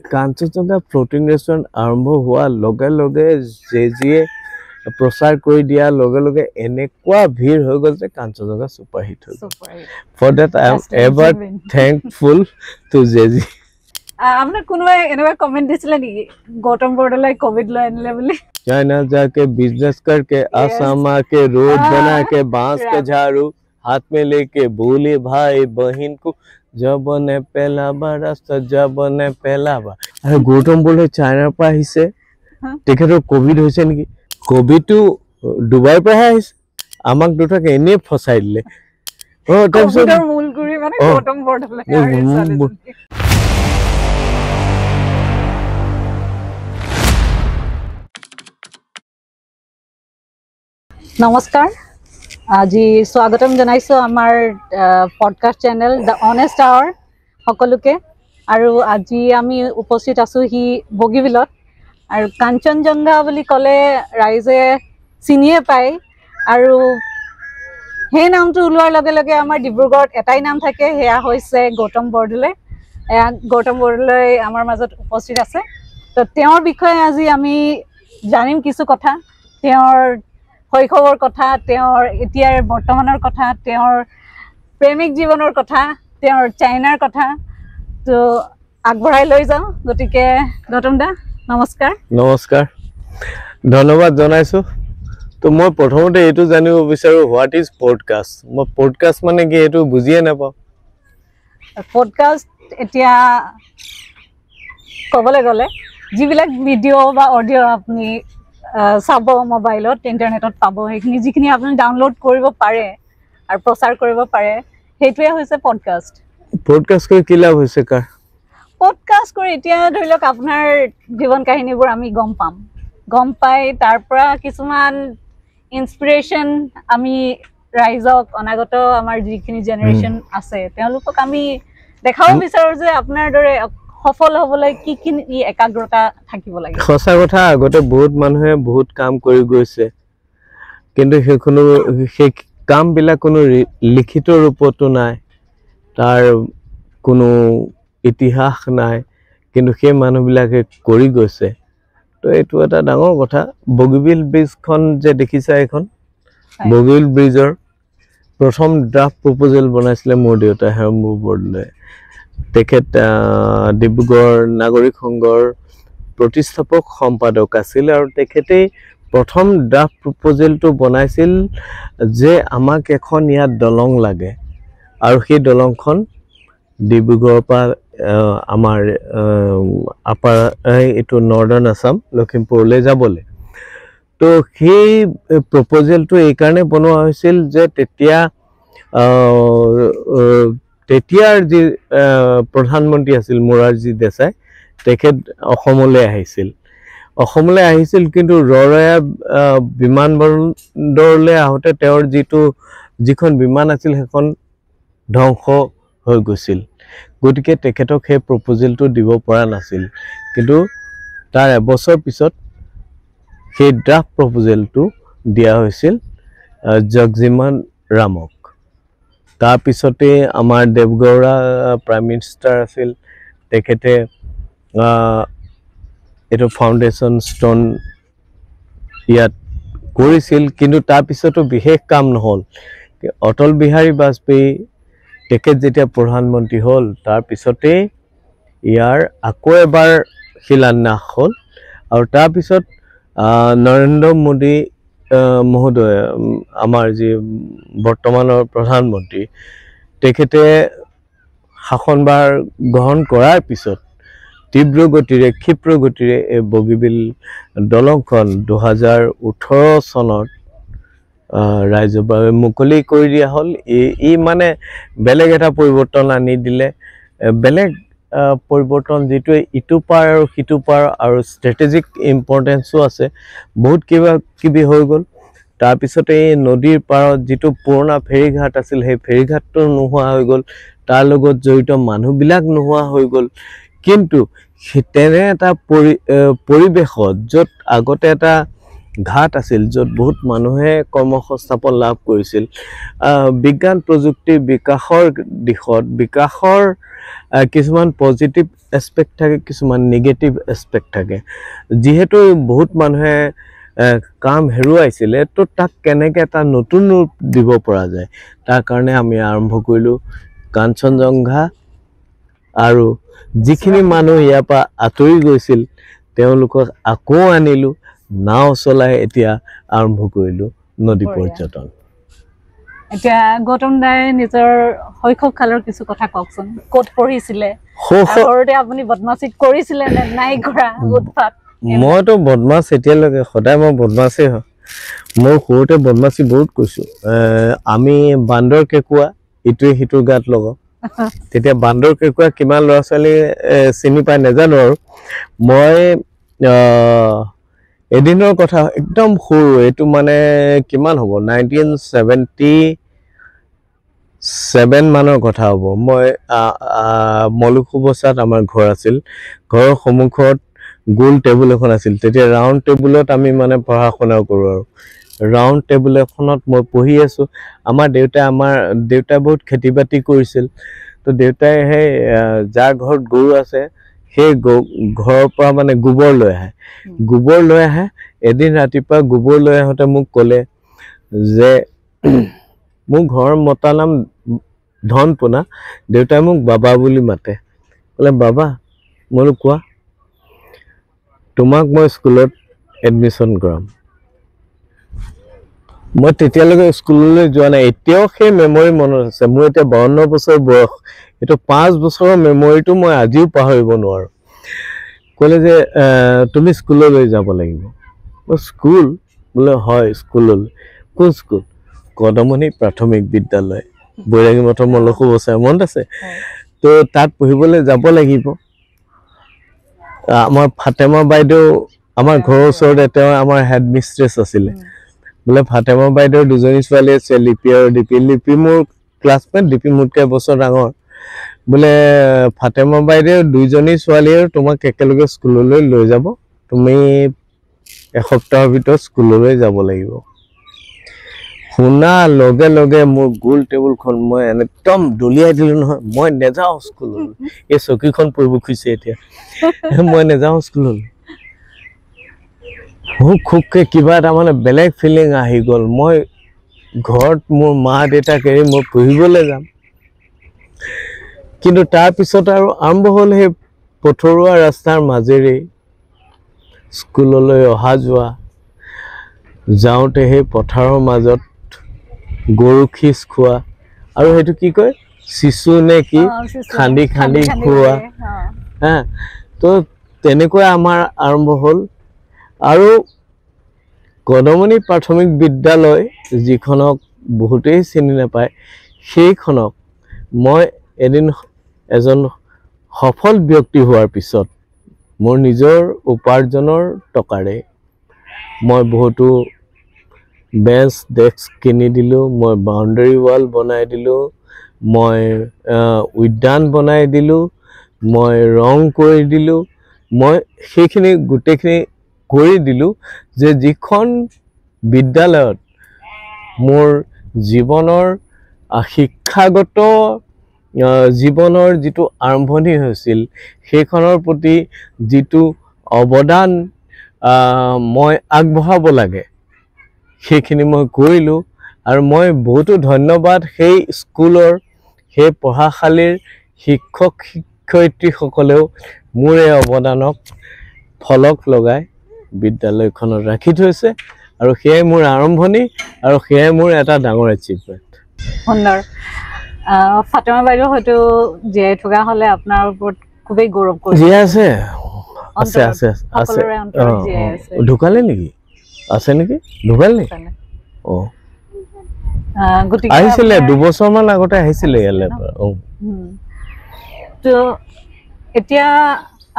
Kanchenjunga floating restaurant আৰম্ভ হোৱাৰ লগে লগে জেজিয়ে প্ৰচাৰ কৰি দিয়াৰ লগে লগে এনেকুৱা ভিৰ হৈ গ'ল যে কাঞ্চনজঙ্ঘা ছুপাৰহিট হৈ গ'ল। For that I am ever thankful to JG. আপনাৰ কোনোবাই এনেকুৱা কমেন্ট দিছিলে নেকি গৌতম বৰদলৈ কোভিড লৈ আনিলে বুলি? चाइना जाके बिजनेस करके आसामा के रोड बना के बांस के झाड़ू हाथ में लेके बोले भाई बहन को जब ने पहला बार रास्ता जब ने पहला बार। अरे गौतम बोले चाइनार পৰা আহিছে তেখেতৰ কোভিড হৈছে নেকি? কোভিডটো ডুবাইৰ পৰা আহিছে, আমাক দুটাকে এনে ফসাই দিলে। কোভিডৰ মূলগুৰি মানে গৌতম বৰদলৈ। নমস্কাৰ, আজি স্বাগতম জনাইছো আমাৰ podcast channel the honest hour সকলোকে। আৰু আজি আমি উপস্থিত আছো বগীবিলত। আৰু কাঞ্চনজঙ্ঘা বুলি ক'লে ৰাইজে চিনিয়ে পায়। আৰু সেই নামটো ওলোৱাৰ লগে লগে আমাৰ ডিব্ৰুগড়ত এটাই নাম থাকে, সেয়া হৈছে গৌতম বৰদলৈ। গৌতম বৰদলৈ আমাৰ মাজত উপস্থিত আছে। তো তেওঁৰ বিষয়ে আজি আমি জানিম কিছু কথা, তেওঁৰ শৈশৱৰ কথা, তেওঁৰ এতিয়াৰ বৰ্তমানৰ কথা, তেওঁৰ প্ৰেমিক জীৱনৰ কথা, তেওঁৰ চাইনাৰ কথা। তো আগবঢ়াই লৈ যাওঁ। গতিকে গৌতম দা নমস্কাৰ। নমস্কাৰ, ধন্যবাদ জনাইছো। তো মই প্ৰথমতে এইটো জানিব বিচাৰো হোৱাট ইজ পডকাষ্ট। মই পডকাষ্ট মানে কি এইটো বুজিয়ে নাপাওঁ। পডকাষ্ট এতিয়া ক'বলৈ গ'লে যিবিলাক ভিডিঅ' বা অডিঅ' আপুনি চাব মোবাইলত, ইণ্টাৰনেটত পাব, সেইখিনি যিখিনি আপুনি ডাউনলোড কৰিব পাৰে আৰু প্ৰচাৰ কৰিব পাৰে, সেইটোৱে হৈছে পডকাষ্ট। পডকাষ্ট কৰি কি লাভ হৈছে কাৰ? পডকাষ্ট কৰি এতিয়া ধৰি লওক আপোনাৰ জীৱন কাহিনীবোৰ আমি গম পাই তাৰ পৰা কিছুমান ইনস্পিৰেশ্যন আমি ৰাইজক, অনাগত আমাৰ যিখিনি জেনেৰেশ্যন আছে তেওঁলোকক আমি দেখাব বিচাৰো যে আপোনাৰ দৰে সফল হ'বলৈ কি একাগ্ৰতা থাকিব লাগে। সঁচা কথা, আগতে বহুত মানুহে বহুত কাম কৰি গৈছে, কিন্তু সেই কামবিলাক কোনো লিখিত ৰূপতো নাই, তাৰ কোনো ইতিহাস নাই, কিন্তু সেই মানুহবিলাকে কৰি গৈছে। তো এইটো এটা ডাঙৰ কথা। বগীবিল ব্ৰিজখন যে দেখিছা, এইখন বগীবিল ব্ৰিজৰ প্ৰথম ড্ৰাফ্ট প্ৰপ'জেল বনাইছিলে মোৰ দেউতা হেৰম্ব বৰদলৈ। তেখেত ডিব্ৰুগড় নাগৰিক সংঘৰ প্ৰতিষ্ঠাপক সম্পাদক আছিল আৰু তেখেতেই প্ৰথম ড্ৰাফ্ট প্ৰপ'জেলটো বনাইছিল যে আমাক এখন ইয়াত দলং লাগে, আৰু সেই দলংখন ডিব্ৰুগড়ৰ পৰা আমাৰ আপাৰ এইটো নৰ্দাৰ্ণ আছাম লখিমপুৰলৈ যাবলৈ। তো সেই প্ৰপ'জেলটো এইকাৰণে বনোৱা হৈছিল যে তেতিয়াৰ যি প্ৰধানমন্ত্ৰী আছিল মোৰাৰজী দেশাই, তেখেত অসমলৈ আহিছিল, কিন্তু ৰৰৈয়া বিমানবন্দৰলৈ আহোঁতে তেওঁৰ যিখন বিমান আছিল সেইখন ধ্বংস হৈ গৈছিল। গতিকে তেখেতক সেই প্ৰপ'জেলটো দিব পৰা নাছিল, কিন্তু তাৰ এবছৰ পিছত সেই ড্ৰাফ্ট প্ৰপ'জেলটো দিয়া হৈছিল জগজীৱন ৰামক। তাৰপিছতে আমাৰ দেৱগৌড়া প্ৰাইম মিনিষ্টাৰ আছিল, তেখেতে এইটো ফাউণ্ডেশ্যন ষ্ট'ন ইয়াত কৰিছিল, কিন্তু তাৰপিছতো বিশেষ কাম নহ'ল। অটল বিহাৰী বাজপেয়ী তেখেত যেতিয়া প্ৰধানমন্ত্ৰী হ'ল, তাৰপিছতেই ইয়াৰ আকৌ এবাৰ শিলান্যাস হ'ল। আৰু তাৰপিছত নৰেন্দ্ৰ মোদী মহোদয়, আমাৰ যি বৰ্তমানৰ প্ৰধানমন্ত্ৰী, তেখেতে শাসনভাৰ গ্ৰহণ কৰাৰ পিছত ক্ষীপ্ৰ গতিৰে এই বগীবিল দলংখন 2018 চনত ৰাইজৰ বাবে মুকলি কৰি দিয়া হ'ল। ই মানে বেলেগ এটা পৰিৱৰ্তন আনি দিলে, বেলেগ পৰিৱৰ্তন যিটোৱে ইটো পাৰ আৰু সিটো পাৰ আৰু ষ্ট্ৰেটেজিক ইম্পৰ্টেঞ্চো আছে, বহুত কিবি হৈ গ'ল। তাৰপিছতে এই নদীৰ পাৰত যিটো পুৰণা ফেৰীঘাট আছিল, সেই ফেৰীঘাটটো নোহোৱা হৈ গ'ল, তাৰ লগত জড়িত মানুহবিলাক নোহোৱা হৈ গ'ল। কিন্তু তেনে এটা পৰিৱেশত য'ত আগতে এটা ঘাট আছিল য'ত বহুত মানুহে কৰ্মসংস্থাপন লাভ কৰিছিল বিজ্ঞান প্ৰযুক্তিৰ বিকাশৰ দিশত বিকাশৰ কিছুমান পজিটিভ এছপেক্ট থাকে কিছুমান নিগেটিভ এছপেক্ট থাকে যিহেতু বহুত মানুহে কাম হেৰুৱাইছিলে তো তাক কেনেকৈ এটা নতুন ৰূপ দিব পৰা যায় তাৰ কাৰণে আমি আৰম্ভ কৰিলোঁ কাঞ্চনজংঘা আৰু যিখিনি মানুহ ইয়াৰ পৰা আঁতৰি গৈছিল তেওঁলোকক আকৌ আনিলোঁ নাও চলাই এতিয়া আৰম্ভ কৰিলোঁ নদী পৰ্যটন এতিয়া গৌতম দাই নিজৰ শৈশৱ কালৰ কিছু কথা কওকচোন ক'ত পঢ়িছিলে ঘৰতে আপুনি বদমাছি কৰিছিলে নে নাই কৰা উৎপাত মইতো বদমাছ এতিয়ালৈকে সদায় মই বদমাছেই হয় মই সৰুতে বদমাছি বহুত কৰিছোঁ আমি বান্দৰ কেঁকুৰা ইটোৱে সিটোৰ গাত লগাওঁ তেতিয়া বান্দৰ কেঁকুৰা কিমান ল'ৰা ছোৱালী চিনি পাই নাজানো আৰু মই এদিনৰ কথা একদম সৰু এইটো মানে কিমান হ'ব 1977 মানৰ কথা হ'ব মই মলুকুবচাত আমাৰ ঘৰ আছিল ঘৰৰ সন্মুখত গোল টেবুল এখন আছিল তেতিয়া ৰাউণ্ড টেবুলত আমি মানে পঢ়া শুনা কৰোঁ আৰু ৰাউণ্ড টেবুল এখনত মই পঢ়ি আছোঁ আমাৰ দেউতাই বহুত খেতি বাতি কৰিছিল তো দেউতাই সেই যাৰ ঘৰত গৰু আছে সেই ঘৰৰ পৰা মানে গোবৰ লৈ আহে এদিন ৰাতিপুৱা গোবৰ লৈ আহোঁতে মোক ক'লে যে মোৰ ঘৰৰ মতা নাম ধনপোনা দেউতাই মোক বাবা বুলি মাতে ক'লে বাবা মই কোৱা তোমাক মই স্কুলত এডমিশ্যন কৰাম মই তেতিয়ালৈকে স্কুললৈ যোৱা নাই এতিয়াও সেই মেমৰি মনত আছে মোৰ এতিয়া 52 বছৰ বয়স এইটো 5 বছৰৰ মেমৰিটো মই আজিও পাহৰিব নোৱাৰোঁ ক'লে যে তুমি স্কুললৈ যাব লাগিব স্কুল বোলে হয় স্কুললৈ কোন স্কুল কদমনি প্ৰাথমিক বিদ্যালয় বৈৰাগী মঠৰ মলুকুবচাৰ মনত আছে তো তাত পঢ়িবলৈ যাব লাগিব আমাৰ ফাতেমা বাইদেউ আমাৰ ঘৰৰ ওচৰতে তেওঁ আমাৰ হেড মিষ্ট্ৰেছ আছিলে বোলে ফাতেমা বাইদেউৰ দুজনী ছোৱালী আছে লিপি আৰু লিপি মোৰ ক্লাছমেট লিপি মোতকৈ এবছৰ ডাঙৰ বোলে ফাতেমা বাইদেউৰ দুইজনী ছোৱালীয়ে তোমাক একেলগে স্কুললৈ লৈ যাব তুমি এসপ্তাহৰ ভিতৰত স্কুললৈ যাব লাগিব শুনা লগে লগে মোৰ গোল টেবুলখন মই একদম দলিয়াই দিলোঁ নহয় মই নেযাওঁ স্কুললৈ এই চকীখন পৰিব খুজিছে এতিয়া মই নেযাওঁ স্কুললৈ খুবকৈ কিবা এটা মানে বেলেগ ফিলিং আহি গ'ল মই ঘৰত মোৰ মা দেউতাক এৰি মই পঢ়িবলৈ যাম কিন্তু তাৰপিছত আৰু আৰম্ভ হ'ল সেই পথৰুৱা ৰাস্তাৰ মাজেৰে স্কুললৈ অহা যোৱা যাওঁতে সেই পথাৰৰ মাজত গৰু খিচ খোৱা আৰু সেইটো কি কয় চিচু নে কি খান্দি খান্দি খোৱা হা তো তেনেকৈ আমাৰ আৰম্ভ হ'ল আৰু কদমনি প্ৰাথমিক বিদ্যালয় যিখনক বহুতেই চিনি নাপায় সেইখনক মই এদিন এজন সফল ব্যক্তি হোৱাৰ পিছত মোৰ নিজৰ উপাৰ্জনৰ টকাৰে মই বহুতো বেঞ্চ ডেস্ক কিনি দিলোঁ মই বাউণ্ডেৰী ৱাল বনাই দিলোঁ মই উদ্যান বনাই দিলোঁ মই ৰং কৰি দিলোঁ মই সেইখিনি গোটেইখিনি কৰি দিলোঁ যে যিখন বিদ্যালয়ত মোৰ জীৱনৰ শিক্ষাগত জীৱনৰ যিটো আৰম্ভণি হৈছিল সেইখনৰ প্ৰতি যিটো অৱদান মই আগবঢ়াব লাগে সেইখিনি মই কৰিলোঁ আৰু মই বহুতো ধন্যবাদ সেই স্কুলৰ সেই পঢ়াশালীৰ শিক্ষক শিক্ষয়িত্ৰীসকলেও মোৰ এই অৱদানক ফলক লগাই বিদ্যালয়খনত ৰাখি থৈছে আৰু সেয়াই মোৰ আৰম্ভণি আৰু সেয়াই মোৰ এটা ডাঙৰ এচিভমেণ্ট সুন্দৰ ফাতেমা বাইদেউ হয়তো জীয়াই থকা হ'লে আপোনাৰ ওপৰত খুবেই গৌৰৱ কৰে জীয়াই আছে আছে আছে ঢুকালে নেকি আছে নেকি ঢুকালে নেকি অঁ আহিছিলে 2 বছৰমান আগতে আহিছিলে ইয়ালৈ তো এতিয়া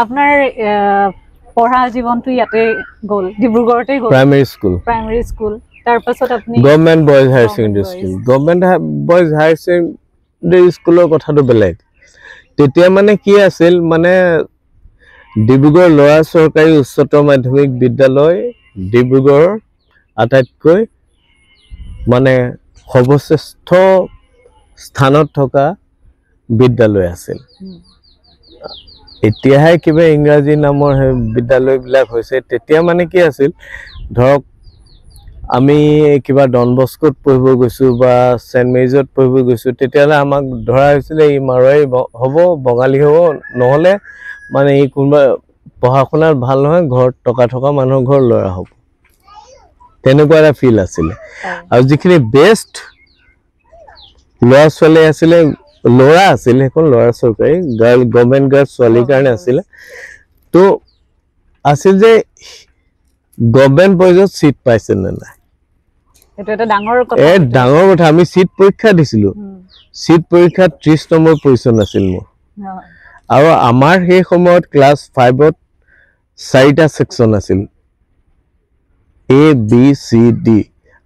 আপোনাৰ পঢ়া জীৱনটো ইয়াতে গ'ল ডিব্ৰুগড়তে গ'ল প্ৰাইমেৰী স্কুল তাৰপাছত আপুনি government boys higher secondary school government boys higher secondary স্কুলৰ কথাটো বেলেগ তেতিয়া মানে কি আছিল মানে ডিব্ৰুগড় ল'ৰা চৰকাৰী উচ্চতৰ মাধ্যমিক বিদ্যালয় ডিব্ৰুগড়ৰ আটাইতকৈ মানে সৰ্বশ্ৰেষ্ঠ স্থানত থকা বিদ্যালয় আছিল এতিয়াহে কিবা ইংৰাজী নামৰ বিদ্যালয়বিলাক হৈছে তেতিয়া মানে কি আছিল ধৰক আমি কিবা ডন বস্কোত পঢ়িব গৈছো বা সেন্ট মেজত পঢ়িব গৈছো তেতিয়ালে আমাক ধৰা হৈছিল এই মাৰোৱাৰী হ'ব বঙালী হ'ব নহলে মানে এই কোনবা পঢ়া শুনাৰ ভাল নহয় ঘৰ টকা থকা মানুহৰ ঘৰ ল'ৰা হ'ব তেনেকুৱা এটা ফিল আছিল আৰু যিখিনি বেষ্ট ল'ৰা ছোৱালী আছিলে ল'ৰা আছিল এখন ল'ৰা চৰকাৰী গাৰ্ল গভৰ্ণমেণ্ট গাৰ্ল ছোৱালীৰ কাৰণে আছিলে তো আছিল যে গভৰ্ণমেণ্ট বয়জত সিট পাইছে নে নাই এটা এটা ডাঙৰ কথা ডাঙৰ কথা আমি সিট পৰীক্ষা দিছিলো সিট পৰীক্ষাত 30 নম্বৰ পজিশন আছিল মোৰ আৰু আমাৰ সেই সময়ত ক্লাছ 5ত 4টা সেকশন আছিল A B C D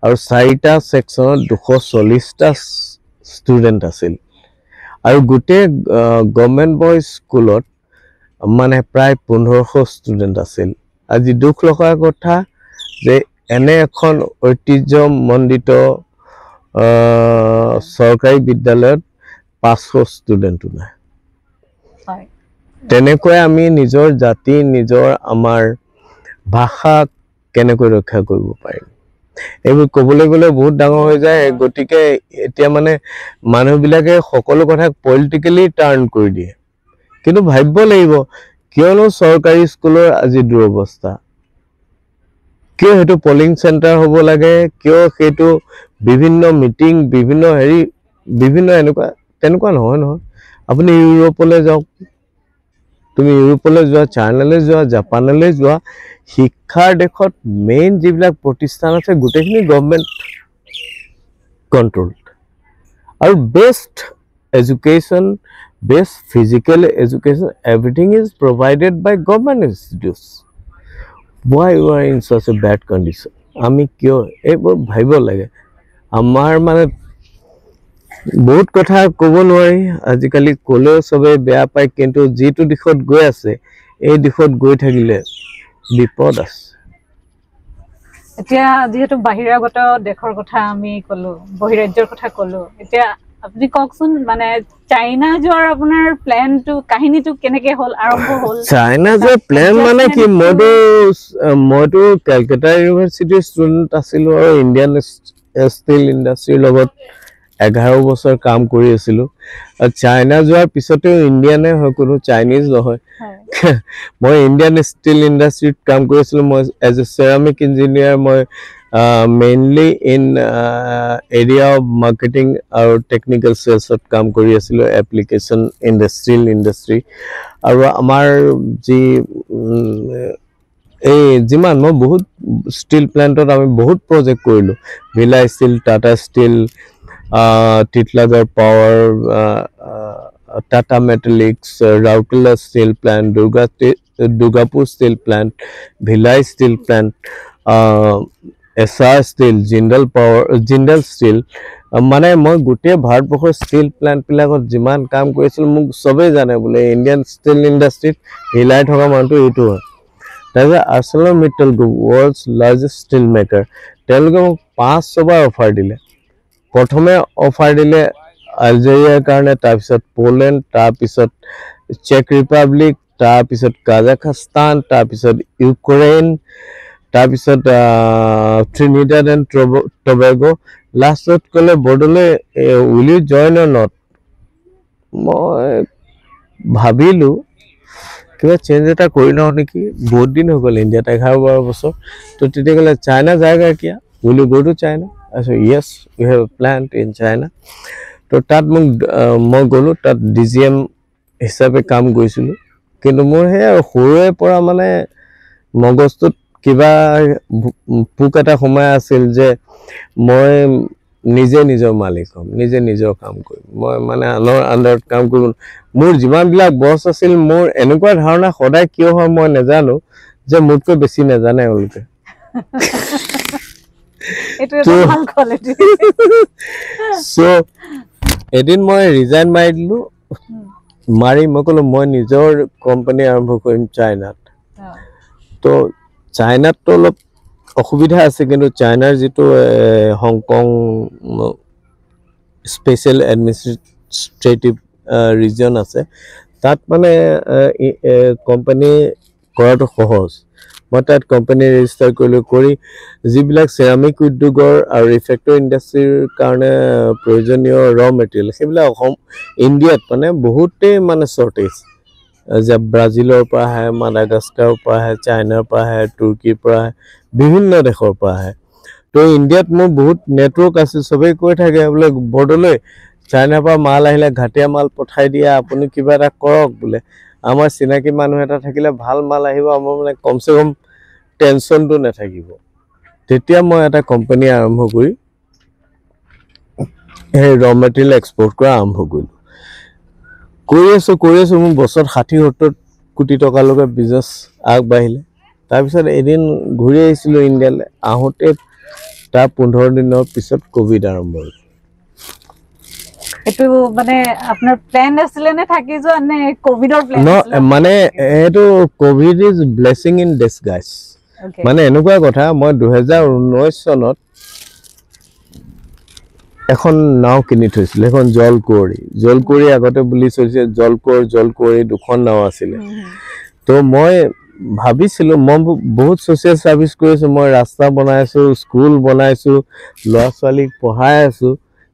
আৰু 4টা সেকশনত 240টা ষ্টুডেন্ট আছিল আৰু গোটে গভৰ্ণমেণ্ট বয়জ স্কুলত মানে প্ৰায় 1500 ষ্টুডেন্ট আছিল আজি দুখ লগা কথা যে এনে এখন ঐতিহ্যমণ্ডিত চৰকাৰী বিদ্যালয়ত 500 ষ্টুডেন্ট নাই তেনেকৈ আমি নিজৰ জাতি নিজৰ আমাৰ ভাষা কেনেকৈ ৰক্ষা কৰিব পাৰিম এইবোৰ ক'বলৈ গ'লে বহুত ডাঙৰ হৈ যায় গতিকে এতিয়া মানে মানুহবিলাকে সকলো কথা পলিটিক্যালি টাৰ্ন কৰি দিয়ে কিন্তু ভাবিব লাগিব কিয়নো চৰকাৰী স্কুলৰ আজি দুৰৱস্থা কিয় হেতু পলিং সেন্টাৰ হ'ব লাগে কিয় হেতু বিভিন্ন মিটিং বিভিন্ন হেৰি বিভিন্ন এনেকুৱা তেনেকুৱা নহয় আপুনি ইউৰোপলৈ যাওক তুমি ইউৰোপলৈ যোৱা চাইনালৈ যোৱা জাপানলৈ যোৱা শিক্ষাৰ দেশত মেইন যিবিলাক প্ৰতিষ্ঠান আছে গোটেইখিনি গভৰ্ণমেণ্ট কন্ট্ৰোলড আৰু best education best physical education everything is provided by government institutes why you are in such a bad condition আমি কিয় এইবোৰ ভাবিব লাগে আমাৰ মানে বহুত কথা ক'ব নোৱাৰি আজিকালি ক'লেও সবে বেয়া পায় কিন্তু যিটো দিশত গৈ আছে এই দিশত গৈ থাকিলে বিপদ আছে এতিয়া যেহেতু বাহিৰাগত দেশৰ কথা আমি ক'লো বহিৰাজ্যৰ কথা ক'লো এতিয়া আপুনি কওকচোন মানে চাইনা যোৱাৰ আপোনাৰ প্ল্যানটো কাহিনীটো কেনেকৈ হ'ল আৰম্ভ হ'ল চাইনা যোৱাৰ প্ল্যান মানে কি মইতো কলকাতা ইউনিভাৰ্চিটিৰ ষ্টুডেণ্ট আছিলোঁ আৰু ইণ্ডিয়ান ষ্টিল ইণ্ডাষ্ট্ৰীৰ লগত 11 বছৰ কাম কৰি আছিলোঁ আৰু চাইনা যোৱাৰ পিছতেও ইণ্ডিয়ানে হয় কোনো চাইনিজ নহয় মই ইণ্ডিয়ান ষ্টিল ইণ্ডাষ্ট্ৰীত কাম কৰিছিলোঁ মই এজ এ চেৰামিক ইঞ্জিনিয়াৰ মই mainly in area of marketing আৰু টেকনিকেল চেলছত কাম কৰি আছিলোঁ এপ্লিকেশ্যন ইণ্ডাষ্ট্ৰিয়েল ইণ্ডাষ্ট্ৰী আৰু আমাৰ যি এই যিমান মই বহুত ষ্টিল প্লাণ্টত আমি বহুত প্ৰজেক্ট কৰিলোঁ Bhilai steel Tata steel Titlagarh power Tata Metaliks Rourkela steel plant Durgapur steel plant Bhilai steel plant Essar steel Jindal steel মানে মই গোটেই ভাৰতবৰ্ষৰ ষ্টিল প্লাণ্টবিলাকত যিমান কাম কৰিছিলোঁ মোক চবেই জানে বোলে ইণ্ডিয়ান ষ্টিল ইণ্ডাষ্ট্ৰীত হিলাই থকা মানুহটো এইটো হয় তাৰপিছত ArcelorMittal group world's largest steel maker তেওঁলোকে মোক 5-6বাৰ অফাৰ দিলে প্ৰথমে অফাৰ দিলে আলজেৰিয়াৰ কাৰণে তাৰপিছত পোলেণ্ড তাৰপিছত চেক ৰিপাব্লিক তাৰপিছত কাজাখস্তান তাৰপিছত ইউক্ৰেইন তাৰপিছত ট্ৰিনিডাড এণ্ড টবেগো লাষ্টত ক'লে বৰ্ডলৈ will you join or not মই ভাবিলোঁ কিবা চেঞ্জ এটা কৰি লওঁ নেকি বহুত দিন হৈ গ'ল ইণ্ডিয়াত 11-12 বছৰ তো তেতিয়া ক'লে চাইনা যায়গা কিয়া will you go to China আচ্ছা yes you have a plant in China তো তাত মই গ'লোঁ তাত DGM হিচাপে কাম কৰিছিলোঁ কিন্তু মোৰ সেই সৰুৰে পৰা মানে মগজটোত কিবা পোক এটা সোমাই আছিল যে মই নিজে নিজৰ মালিক হ'ম নিজে নিজৰ কাম কৰিম মই মানে আনৰ আণ্ডাৰত কাম কৰিব মোৰ যিমানবিলাক বছ আছিল মোৰ এনেকুৱা ধাৰণা সদায় কিয় হয় মই নাজানো যে মোতকৈ বেছি নাজানে এওঁলোকে so এদিন মই ৰিজাইন মাৰি দিলোঁ মাৰি মই ক'লো মই নিজৰ কোম্পানী আৰম্ভ কৰিম চাইনাত তো চাইনাততো অলপ অসুবিধা আছে, কিন্তু চাইনাৰ যিটো হংকং স্পেচিয়েল এডমিনিষ্ট্ৰেটিভ ৰিজন আছে, তাত মানে কোম্পানী কৰাটো সহজ। মই তাত কোম্পানী ৰেজিষ্টাৰ কৰি যিবিলাক চেৰামিক উদ্যোগৰ আৰু ৰিফেক্টৰী ইণ্ডাষ্ট্ৰীৰ কাৰণে প্ৰয়োজনীয় মেটেৰিয়েল সেইবিলাক ইণ্ডিয়াত মানে বহুতেই মানে শ্বৰ্টেজ, যে ব্ৰাজিলৰ পৰা আহে, মাডাগাস্কাৰৰ পৰা আহে, চাইনাৰ পৰা আহে, তুৰ্কীৰ পৰা আহে, বিভিন্ন দেশৰ পৰা আহে। তো ইণ্ডিয়াত মোৰ বহুত নেটৱৰ্ক আছে, চবেই কৈ থাকে বোলে বৰদলৈ চাইনাৰ পৰা মাল আহিলে ঘাটীয়া মাল পঠাই দিয়া, আপুনি কিবা এটা কৰক বোলে। আমাৰ চিনাকি মানুহ এটা থাকিলে ভাল মাল আহিব, আমাৰ মানে কমচে কম টেনশ্যনটো নাথাকিব। তেতিয়া মই এটা কোম্পানী আৰম্ভ কৰি সেই মেটেৰিয়েল এক্সপৰ্ট কৰা আৰম্ভ কৰিলোঁ। কৰি আছোঁ মোৰ বছৰত 60-70 কোটি টকালৈকে বিজনেছ আগবাঢ়িলে। তাৰপিছত এদিন ঘূৰি আহিছিলোঁ ইণ্ডিয়ালৈ, আহোঁতে তাৰ 15 দিনৰ পিছত কোভিড আৰম্ভ হ'ল। এইটো মানে আপোনাৰ প্ল্যান আছিলে নে থাকি যোৱা নে কোভিডৰ প্ল্যান আছিল? মানে এইটো Covid is blessing in disguise. মানে এনেকুৱা কথা, মই 2019 চনত এখন নাও কিনি থৈছিলোঁ, এখন জলকুঁৱৰী আগতে বুলি চলিছে, জলকুঁৱৰী দুখন নাও আছিলে। তো মই ভাবিছিলোঁ, মই বহুত ছ'চিয়েল ছাৰ্ভিচ কৰিছোঁ, মই ৰাস্তা বনাইছোঁ, স্কুল বনাইছোঁ, ল'ৰা ছোৱালীক পঢ়াই আছোঁ,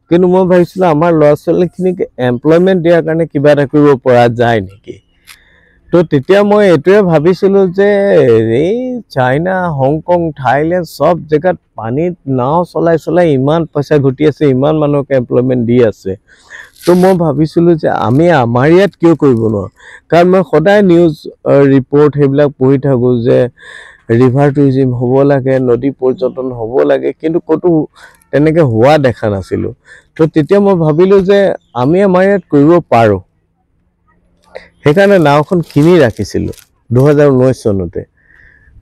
কিন্তু মই ভাবিছিলোঁ আমাৰ ল'ৰা ছোৱালীখিনিক এমপ্লয়মেণ্ট দিয়াৰ কাৰণে কিবা এটা কৰিব পৰা যায় নেকি। তো তেতিয়া মই এইটোৱে ভাবিছিলোঁ যে এই চাইনা, হংকং, থাইলেণ্ড চব জেগাত পানীত নাও চলাই ইমান পইচা ঘটি আছে, ইমান মানুহক এমপ্লয়মেণ্ট দি আছে। তো মই ভাবিছিলোঁ যে আমি আমাৰ ইয়াত কিয় কৰিব নোৱাৰোঁ। কাৰণ মই সদায় নিউজ ৰিপৰ্ট সেইবিলাক পঢ়ি থাকোঁ যে ৰিভাৰ টুৰিজিম হ'ব লাগে, নদী পৰ্যটন হ'ব লাগে, কিন্তু ক'তো তেনেকৈ হোৱা দেখা নাছিলোঁ। তো তেতিয়া মই ভাবিলোঁ যে আমি আমাৰ ইয়াত কৰিব পাৰোঁ। সেইকাৰণে নাওখন কিনি ৰাখিছিলোঁ 2019 চনতে।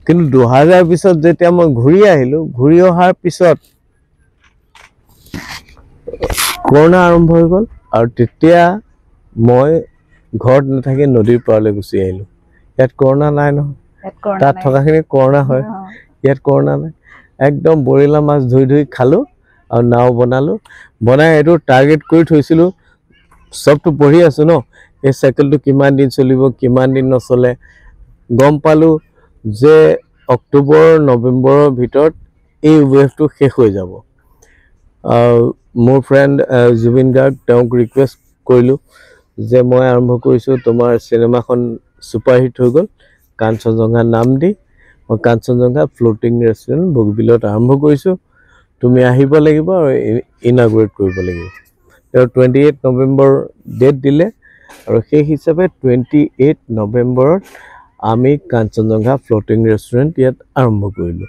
কিন্তু 2000 পিছত যেতিয়া মই ঘূৰি আহিলোঁ, ঘূৰি অহাৰ পিছত কৰোণা আৰম্ভ হৈ গ'ল, আৰু তেতিয়া মই ঘৰত নাথাকি নদীৰ পাৰলৈ গুচি আহিলোঁ। ইয়াত কৰোণা নাই নহয়, তাত থকাখিনি কৰোণা হয়, ইয়াত কৰোণা নাই। একদম বৰিলা মাছ ধুই খালোঁ আৰু নাও বনাই এইটো টাৰ্গেট কৰি থৈছিলোঁ। চবটো পঢ়ি আছোঁ ন, এই চাইকেলটো কিমান দিন চলিব, কিমান দিন নচলে। গম পালোঁ যে অক্টোবৰ নৱেম্বৰৰ ভিতৰত এই ৱেভটো শেষ হৈ যাব। মোৰ ফ্ৰেণ্ড জুবিন গাৰ্গ, তেওঁক ৰিকুৱেষ্ট কৰিলোঁ যে মই আৰম্ভ কৰিছোঁ, তোমাৰ চিনেমাখন ছুপাৰহিট হৈ গ'ল, কাঞ্চনজংঘা নাম দি মই কাঞ্চনজংঘা ফ্লোটিং ৰেষ্টুৰেণ্ট বগীবিলত আৰম্ভ কৰিছোঁ, তুমি আহিব লাগিব আৰু ইনাগুৰেট কৰিব লাগিব। তেওঁ 28 নৱেম্বৰ ডেট দিলে, আৰু সেই হিচাপে 28 নৱেম্বৰত আমি কাঞ্চনজংঘা ফ্লোটিং ৰেষ্টুৰেণ্ট ইয়াত আৰম্ভ কৰিলোঁ।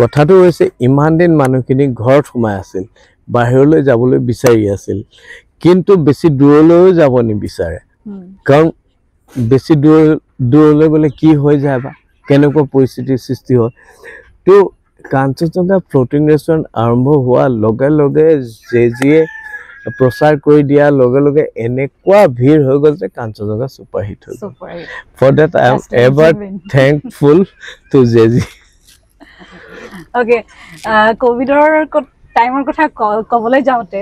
কথাটো হৈছে, ইমান দিন মানুহখিনি ঘৰত সোমাই আছিল, বাহিৰলৈ যাবলৈ বিচাৰি আছিল, কিন্তু বেছি দূৰলৈও যাব নিবিচাৰে। কাৰণ বেছি দূৰলৈ গ'লে কি হৈ যায় বা কেনেকুৱা পৰিস্থিতিৰ সৃষ্টি হয়। তো কাঞ্চনজংঘা ফ্লোটিং ৰেষ্টুৰেণ্ট আৰম্ভ হোৱাৰ লগে লগে যিয়ে প্ৰচাৰ কৰি দিয়াৰ লগে লগে এনেকুৱা ভিৰ হৈ গ'ল যে কাঞ্চনজংঘা ছুপাৰহিট হৈ গ'ল। For that I am ever thankful to JG. Okay, কোভিডৰ টাইমৰ কথা ক'বলৈ যাওঁতে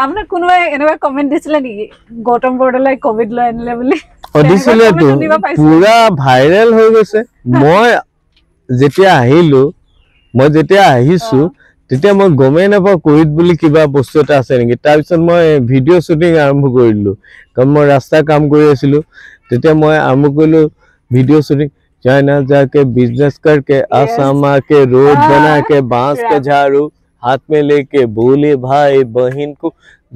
আপোনাৰ কোনোবাই এনেকুৱা কমেণ্ট দিছিলে নেকি, গৌতম বৰদলৈ কোভিড লৈ আনিলে বুলি? দিছিলেতো, পুৰা ভাইৰেল হৈ গৈছে। মই যেতিয়া আহিছোঁ তেতিয়া মই গমেই নাপাওঁ কোভিড বুলি কিবা বস্তু এটা আছে নেকি। তাৰপিছত মই ভিডিঅ' শ্বুটিং আৰম্ভ কৰি দিলোঁ, কাৰণ মই ৰাস্তাৰ কাম কৰি আছিলোঁ। তেতিয়া মই আৰম্ভ কৰিলোঁ ভিডিঅ' শ্বুটিং। चाइना जाके बिजनेस करके आसाम आके रोड बना के बांस के झाड़ू हाथ में लेके बोले भाई बहन को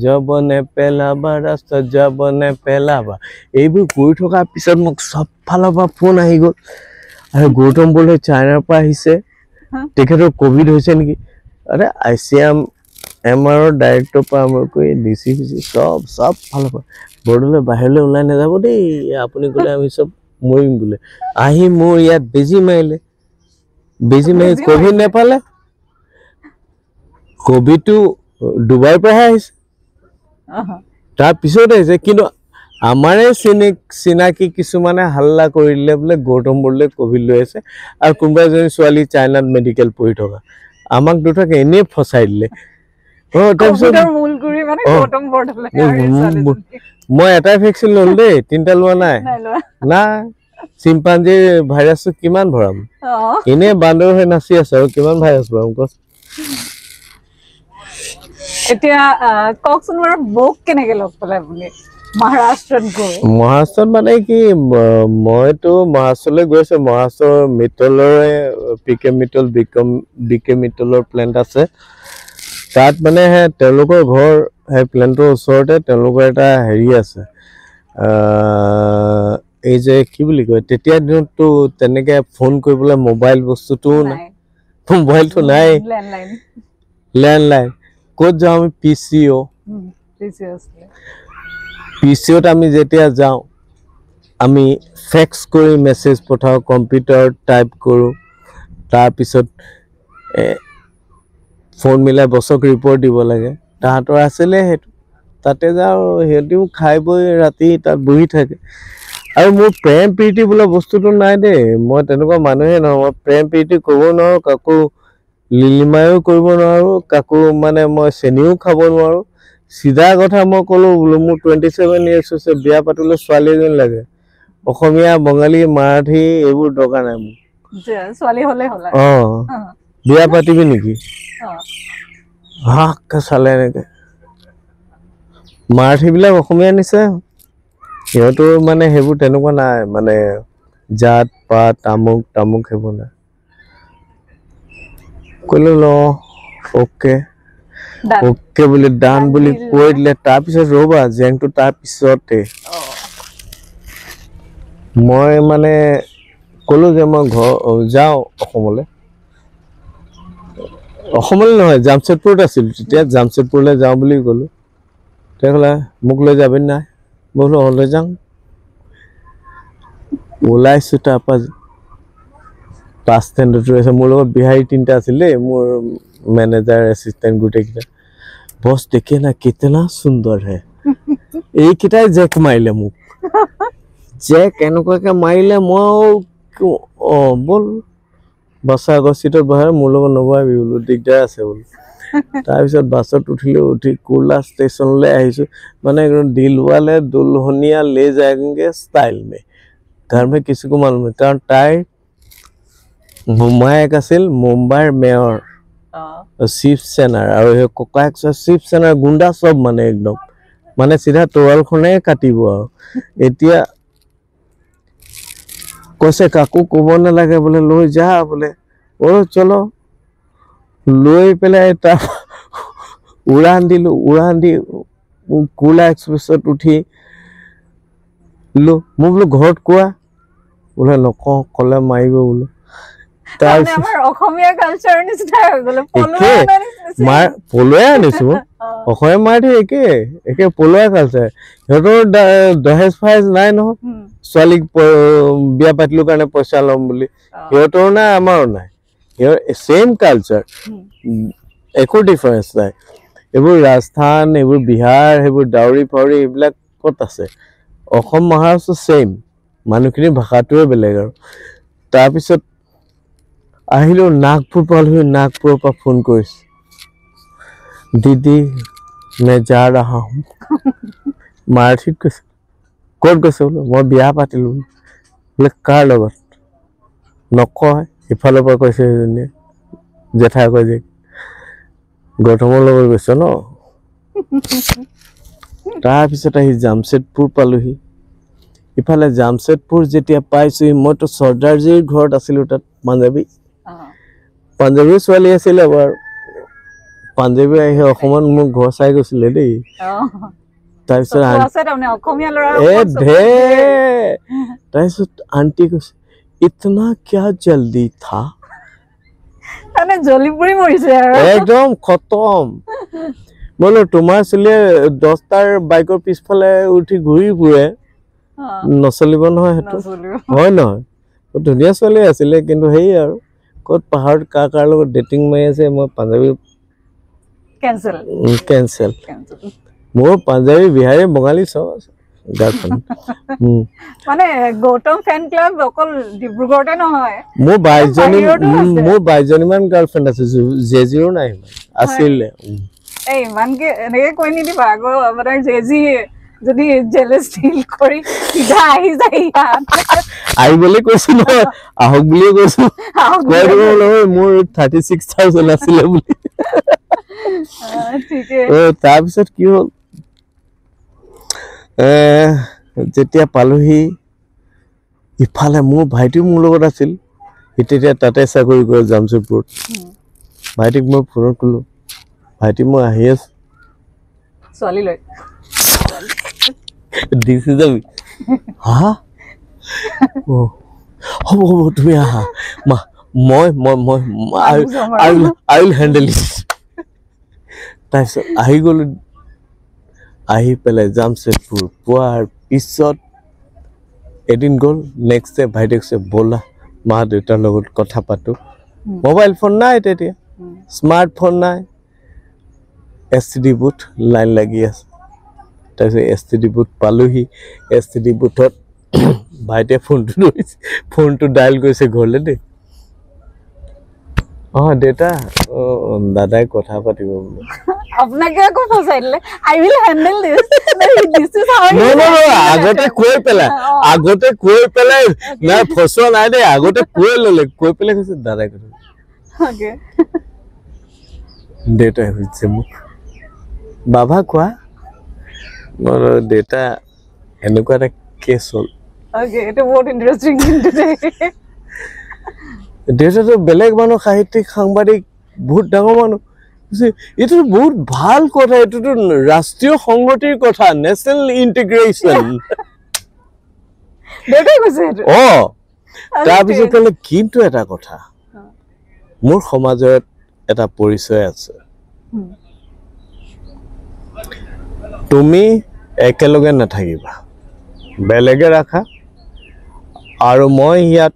जबने पेलाबा रास्ता जबने पेलाबा। এইবোৰ কৰি থকাৰ পিছত মোক সব ফালৰ পৰা ফোন আহি গ'ল, আৰু গৌতম বৰদলৈ চাইনাৰ পৰা আহিছে, তেখেতৰ কোভিড হৈছে নেকি। আৰে ICMR ডাইৰেক্টৰ পৰা আৰম্ভ কৰি DC সব ফালৰ পৰা বৰদলৈ বাহিৰলৈ ওলাই নাযাব দেই, আপুনি গ'লে আমি সব মৰিম বোলে। আহি মোৰ ইয়াত বেজি মাৰি কোভিড নেপালে। কোভিডটো ডুবাইৰ পৰাহে আহিছে, তাৰপিছত আহিছে। কিন্তু আমাৰে চিনাকি কিছুমানে হাল্লা কৰিলে বোলে গৌতম বৰুৱালে কোভিড লৈ আছে আৰু কোনোবা এজনী ছোৱালী চাইনাত মেডিকেল পঢ়ি থকা আমাক দুটাকে এনেই ফচাই দিলে তাৰপিছত মই এটাই ভেকচিন ললো দেই 3টা লোৱা নাই নাই চিম্পাঞ্জিৰ ভাইৰাছটো কিমান ভৰাম এনে বান্দৰ হৈ নাচি আছে আৰু কিমান ভাইৰাছ ভৰাম কচ এতিয়া ককচোন মোৰ বুক কেনেকে লগ পালে আপুনি মহাৰাষ্ট্ৰত মানে কি মইতো মহাৰাষ্ট্ৰলৈ গৈছো মহাৰাষ্ট্ৰৰ মিটলৰে পিকে মিটল বিকে মিটলৰ প্লেণ্ট আছে তাত মানে তেওঁলোকৰ ঘৰ সেই প্লেণ্টৰ ওচৰতে তেওঁলোকৰ এটা হেৰি আছে এই যে কি বুলি কয় তেতিয়া দিনততো তেনেকে ফোন কৰিবলৈ মোবাইল বস্তুটো নাই মোবাইলটো নাই লেণ্ডলাইন ক'ত যাওঁ আমি পিচিঅ'ত আমি যেতিয়া যাওঁ আমি ফেক্স কৰি মেছেজ পঠাওঁ কম্পিউটাৰত টাইপ কৰোঁ তাৰপিছত ফোন মিলাই বছক ৰিপৰ্ট দিব লাগে তাহাঁতৰ আছিলে সেইটো তাতে যাওঁ সিহঁতিও খাই বৈ ৰাতি তাত বহি থাকে আৰু মোৰ প্ৰেম প্ৰীতি বোলা বস্তুটো নাই দেই মই তেনেকুৱা মানুহে নহয় মই প্ৰেম প্ৰীতি কৰিব নোৱাৰোঁ কাকো লিলিমায়ো কৰিব নোৱাৰোঁ কাকো মানে মই চেনিও খাব নোৱাৰোঁ চিধা কথা মই ক'লো বোলো মোৰ 27 years হৈছে বিয়া পাতিলে ছোৱালী এজনী লাগে অসমীয়া বঙালী মাৰাঠী এইবোৰ দৰকাৰ নাই মোক ছোৱালী হ'লে হ'ল বিয়া পাতিবি নেকি হাককে চালে এনেকে মাৰাঠীবিলাক অসমীয়া নিছে সিহঁতৰ মানে সেইবোৰ তেনেকুৱা নাই মানে জাত পাত তামুক সেইবোৰ নাই ক'লো ল অ'কে বুলি ডান বুলি কৈ দিলে তাৰপিছত ৰ'বা জেংটো তাৰপিছতে মই মানে ক'লো যে মই ঘৰ যাওঁ অসমলৈ নহয় জামছেদপুৰত আছিলোঁ তেতিয়া জামছেদপুৰলৈ যাওঁ বুলি ক'লো তেতিয়া ক'লে মোক লৈ যাবি নাই মই বোলো লৈ যাওঁ ওলাইছোঁ তাৰপৰা বাছ ষ্টেণ্ডত ৰৈছে মোৰ লগত বিহাৰী 3টা আছিল দেই মোৰ মেনেজাৰ এছিষ্টেণ্ট গোটেইকেইটা বছ দেখে না কিতনা সুন্দৰ হে এইকেইটাই জেক মাৰিলে মোক জেক এনেকুৱাকে মাৰিলে মই বল বাছৰ আগৰ চিটত বহাই মোৰ লগত নবহাবি বোলো দিগদাৰ আছে বোলো তাৰপিছত বাছত উঠি কুৰ্লা ষ্টেচনলৈ আহিছোঁ মানে দিলৱালে দুলহনীয়া লে যায়গে ষ্টাইল মে ঘৰ মে কিছু কো মালুম নাই কাৰণ তাইৰ মোমায়েক আছিল মুম্বাইৰ মেয়ৰ শিৱসেনাৰ আৰু সেই ককায়েক শিৱসেনাৰ গুণ্ডা চব মানে একদম মানে চিধা তৰোৱালখনে কাটিব আৰু এতিয়া কৈছে কাকো ক'ব নালাগে বোলে লৈ যা বোলে চলো লৈ পেলাই তাৰ উৰাণ দি কুৰ্লা এক্সপ্ৰেছত উঠি মোক বোলো ঘৰত কোৱা বোলে নকওঁ ক'লে মাৰিব বোলো পলুৱাই আনিছো অসমীয়া মাৰাঠী একে পলুৱাই কালচাৰ সিহঁতৰ দহেজ ফাহেজ নাই নহয় ছোৱালীক বিয়া পাতিলো কাৰণে পইচা ল'ম বুলি সিহঁতৰ নাই আমাৰো নাই সেম কালচাৰ একো ডিফাৰেঞ্চ নাই এইবোৰ ৰাজস্থান এইবোৰ বিহাৰ সেইবোৰ ডাউৰি ফাউৰি এইবিলাক ক'ত আছে অসম মহাৰাষ্ট্ৰ সেম মানুহখিনিৰ ভাষাটোৱে বেলেগ আৰু তাৰপিছত আহিলো নাগপুৰ পালোহি নাগপুৰৰ পৰা ফোন কৰিছে দিদি मैं जा रहा हूँ মাৰাঠীত কৈছে ক'ত গৈছে বোলো মই বিয়া পাতিলো বোলে কাৰ লগত নকয় ইফালৰ পৰা কৈছে এজনীয়ে জেঠাই কয় যে গৌতমৰ লগত গৈছে ন তাৰপিছত আহি জামছেদপুৰ পালোহি ইফালে জামছেদপুৰ যেতিয়া পাইছোহি মইতো চৰ্দাৰজীৰ ঘৰত আছিলোঁ তাত পাঞ্জাবী ছোৱালী আছিলে বাৰু পাঞ্জাবী আহি অসমত মোক ঘৰ চাই গৈছিলে দেই তাৰপিছত আণ্টি কৈছে ইতনা কিয়া জল্দি থা একদম খতম বোলো তোমাৰ ছোৱালীয়ে 10টাৰ বাইকৰ পিছফালে উঠি ঘূৰি ফুৰে নচলিব নহয় সেইটো হয় নহয় ধুনীয়া ছোৱালী আছিলে কিন্তু সেই আৰু ক'ত পাহাৰত কাৰ লগত ডেটিং মাৰি আছে মই পাঞ্জাবী কেনচেল মোৰ পাঞ্জাবী বিহাৰী বঙালী চব আছে গাৰ্লফ্ৰেণ্ড মানে গৌতম ফেন ক্লাব অকল ডিব্ৰুগড়তে নহয় মোৰ 22জনীমান গাৰ্লফ্ৰেণ্ড আছে জেজিৰো নাই আছিলে এই ইমানকে এনেকে কৈ নিদিবা আকৌ আমাৰ জেজি যদি জেলাস ফিল কৰি সিধা আহি যায় আহিবলৈ কৈছো নহয় আহক বুলিয়ে কৈছো কৈ দিব নহয় মোৰ 36,000 আছিলে বুলি ঠিক আছে তাৰপিছত কি হ'ল যেতিয়া পালোহি ইফালে মোৰ ভাইটিও মোৰ লগত আছিল তেতিয়া তাতে চাকৰি কৰে জামশেদপুৰত ভাইটিক মই ফোন কৰিলো ভাইটি মই আহি আছো ছোৱালী লৈ দিছে যাবি হা হ'ব হ'ব তুমি আহা মই আই উইল হেণ্ডেল ইট তাৰপিছত আহি গ'লো আহি পেলাই জামশেদপুৰ পোৱাৰ পিছত এদিন গ'ল নেক্সট ডে ভাইটিক কৈছে ব'লা মা দেউতাৰ লগত কথা পাতো মোবাইল ফোন নাই তেতিয়া স্মাৰ্টফোন নাই STD বুথ লাইন লাগি আছে তাৰপিছত STD বুথ পালোহি STD বুথত ভাইটিয়ে ফোনটো ডাইল কৰিছে ঘৰলৈ দেই দেউতা দাদাই কথা পাতিব বোলে আপোনাকে আকৌ ফসাই দিলে I will handle this this is how আগতে কৈ পেলাই না ফসোৱা নাই দেই আগতে কৈ ললে কৈ পেলাই কৈছে দাদাই কথা ওকে দেউতা হৈছে মোক বাবা কোৱা মোৰ দেউতা এনেকুৱা এটা কেছ হ'ল ওকে এটা বহুত ইন্টাৰেস্টিং দেউতাটো বেলেগ মানুহ সাহিত্যিক সাংবাদিক বহুত ডাঙৰ মানুহ এইটো বহুত ভাল কথা এইটোতো ৰাষ্ট্ৰীয় সংহতিৰ কথা নেশ্যনেল ইন্টিগ্ৰেশ্যন দেউতাই কৈছে তাৰপিছত ক'লে কিন্তু এটা কথা মোৰ সমাজত এটা পৰিচয় আছে তুমি একেলগে নাথাকিবা বেলেগে ৰাখা আৰু মই ইয়াত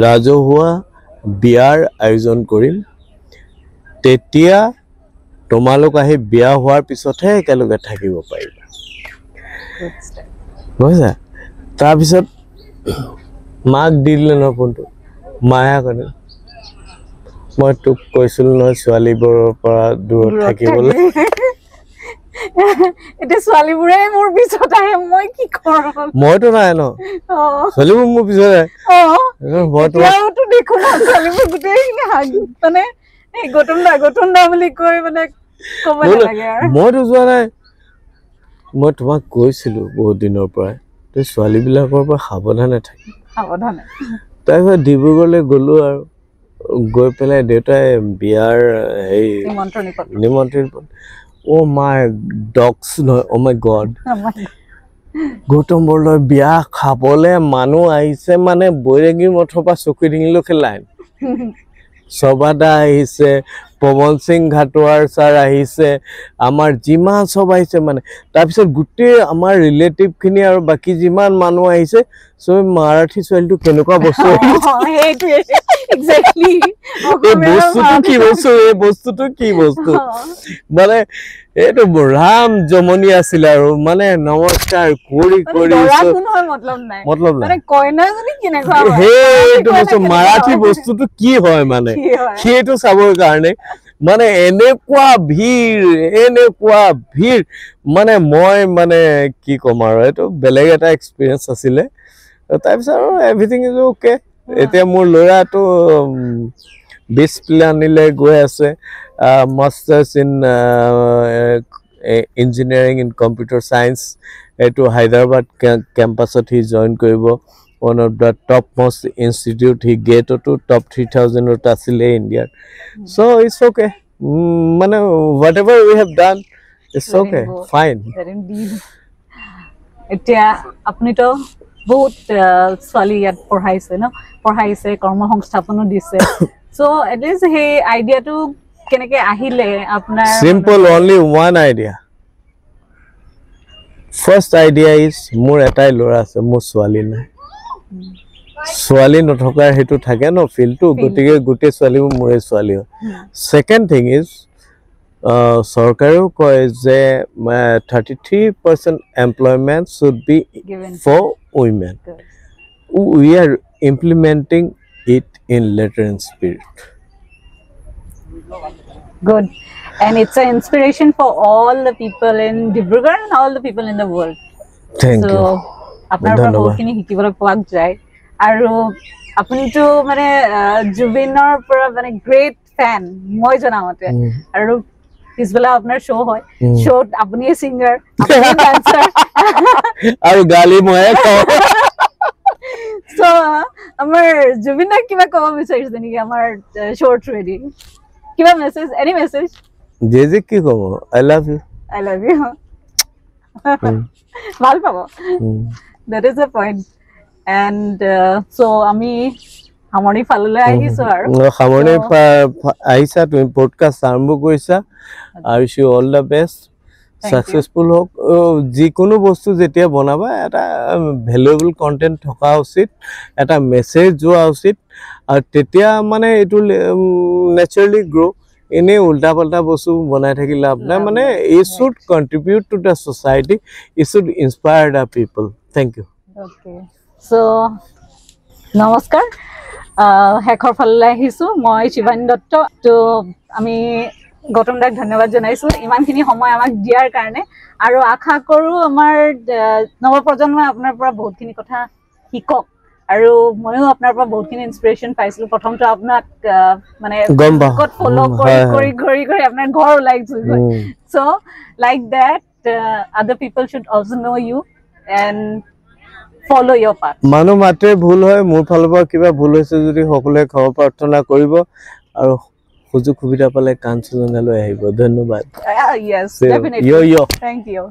ৰাজহুৱা বিয়াৰ আয়োজন কৰিম তেতিয়া তোমালোক আহি বিয়া হোৱাৰ পিছতহে একেলগে থাকিব পাৰিবা বুজিছা তাৰপিছত মাক দিলে ন ফোনটো মায়া কৰে মই তোক কৈছিলো নহয় ছোৱালীবোৰৰ পৰা দূৰত থাকিবলৈ এটা ছোৱালীবোৰে মোৰ পিছত আহে মই কি কৰম মইতো নাই ন ছোৱালীবোৰ মোৰ পিছত আহে মইতো দেখো না ছোৱালীবোৰ গোটেই মানে এই গৌতম দা বুলি কৈ মানে ক'ব নালাগে আৰু মইতো যোৱা নাই মই তোমাক কৈছিলো বহুত দিনৰ পৰা তই ছোৱালীবিলাকৰ পৰা সাৱধানে থাকি তাৰপিছত ডিব্ৰুগড়লৈ গ'লো আৰু গৈ পেলাই দেউতাই বিয়াৰ হেৰি নিমন্ত্ৰণ মাই ডগছ নহয় মাই গড গৌতম বৰদলৈৰ বিয়া খাবলে মানুহ আহিছে মানে বৈৰাগী মঠৰ পৰা চকী ডিঙিলৈকে লাইন সবাদা আহিছে পৱন সিং ঘাটোৱাৰ ছাৰ আহিছে আমাৰ যিমান সব আহিছে মানে তাৰপিছত গোটেই আমাৰ ৰিলেটিভখিনি আৰু বাকী যিমান মানুহ আহিছে সব মাৰাঠী ছোৱালীটো কেনেকুৱা বস্তু এই বস্তুটো কি বস্তু মানে এইটো ৰাম জমনি আছিল আৰু মানে নমস্কাৰ কৰি মতলব নাই সেইটো মাৰাঠী বস্তুটো কি হয় মানে সেইটো চাবৰ কাৰণে মানে এনেকুৱা ভিৰ মানে মই মানে কি ক'ম আৰু এইটো বেলেগ এটা এক্সপিৰিয়েঞ্চ আছিলে তাৰপিছত আৰু এভৰিথিং ইজ অ'কে এতিয়া মোৰ ল'ৰাটো 20 প্লেনিলে গৈ আছে masters in engineering in computer science এইটো হায়দৰাবাদ কেম্পাছত সি জইন কৰিব one of the topmost institute he get to top 3000 asile India so it's okay mane whatever we have done it's okay fine etia apni to bahut swali yat পঢ়াইছে কৰ্ম সংস্থাপনো দিছে so at least he idea to keneke ahile apnar simple only one idea first idea is মোৰ এটাই ল'ৰা আছে মোৰ ছোৱালী নাই ছোৱালী নথকাৰ হেতু থাকে ন ফিলটো গটিকে গুটে ছোৱালীও মোৰে ছোৱালী হয় সেকেন্ড থিং ইজ চৰকাৰেও কয় যে 33% employment should be Given. for women. Good. We are implementing it in letter and spirit. Good. And it's an inspiration for all the people in Dibrugarh and all the people in the world. Thank So, you. আপোনাৰ পৰা বহুতখিনি শিকিবলৈ পোৱা যায় আৰু আপুনিতো মানে জুবিনৰ পৰা মানে গ্ৰেট ফেন মই জনামতে আৰু পিছবেলা আপোনাৰ শ্ব' হয় শ্ব'ত আপুনিয়ে ছিংগাৰ আপুনিয়ে ডান্সাৰ আৰু গালি ময়ে খাওঁ চ' আমাৰ জুবিনক কিবা ক'ব বিচাৰিছে নেকি আমাৰ শ্ব'ৰ থ্ৰুৱেদি কিবা মেছেজ এনি মেছেজ যে কি ক'ব I love you I love you ভাল পাব that is the point and so আমি সামৰণি ফাললৈ আহিছো আৰু সামৰণি আহিছা তুমি পডকাষ্ট আৰম্ভ কৰিছা I wish you all the best successful হোক যিকোনো বস্তু যেতিয়া বনাবা এটা ভ্যালুয়েবল কন্টেন্ট থকা উচিত এটা মেছেজ যোৱা উচিত আৰু তেতিয়া মানে এটো ন্যাচাৰালি গ্ৰো এনে উল্টা পাল্টা বস্তু বনাই থাকিলে লাভ নাই মানে it should contribute to the society, it should inspire the people. Thank you. Okay, so নমস্কাৰ হেকৰ ফাললৈ আহিছো মই শিৱানী দত্ত তো আমি গৌতম দাক ধন্যবাদ জনাইছো ইমানখিনি সময় আমাক দিয়াৰ কাৰণে আৰু আশা কৰো আমাৰ নৱপ্ৰজন্মই আপোনাৰ পৰা বহুতখিনি কথা শিকক আৰু ময়ো আপোনাৰ পৰা বহুতখিনি ইনস্পিৰেশন পাইছিলো প্ৰথমটো আপোনাক মানে ক'ত ফলো কৰি আপোনাৰ ঘৰ ওলাইছো so like that other people should also know you and follow your path মানুহ মাত্ৰে ভুল হয় মোৰ ফালৰ পৰা কিবা ভুল হৈছে যদি সকলোৱে ক্ষমা প্ৰাৰ্থনা কৰিব আৰু সুযোগ সুবিধা পালে কাঞ্চনজংঘালৈ আহিব ধন্যবাদ yes definitely yo thank you